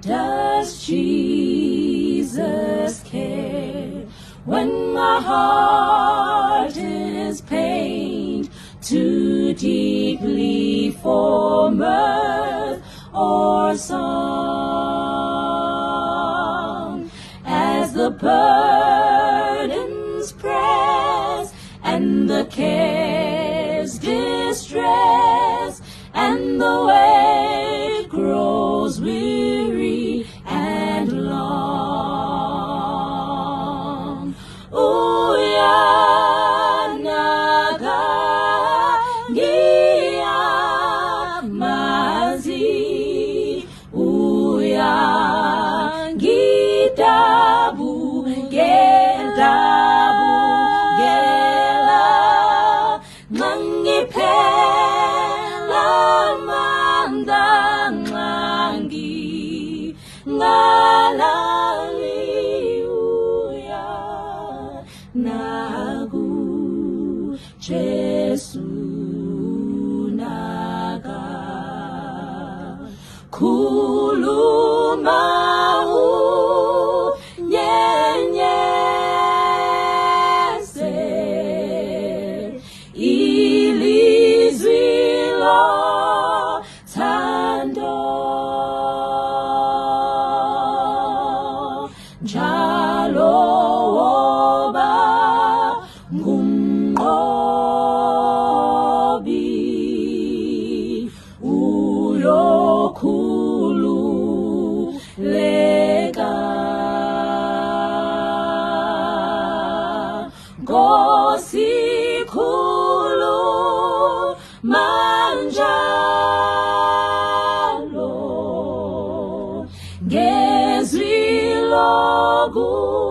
Does Jesus care when my heart is pained too deeply for mirth or song? As the burdens press and the cares distress and the way grows weary and long, Uyanaka ngiyamazi, uyangitabu ngentabu ngela ngangiphela amandla ngangi ngalali Uyanaka Jesu naka khuluma unyenyeze ilizwi lothando njalo woba ngumnqobi uyokhululeka ngosikhuluma njalo ngezwi lokuthula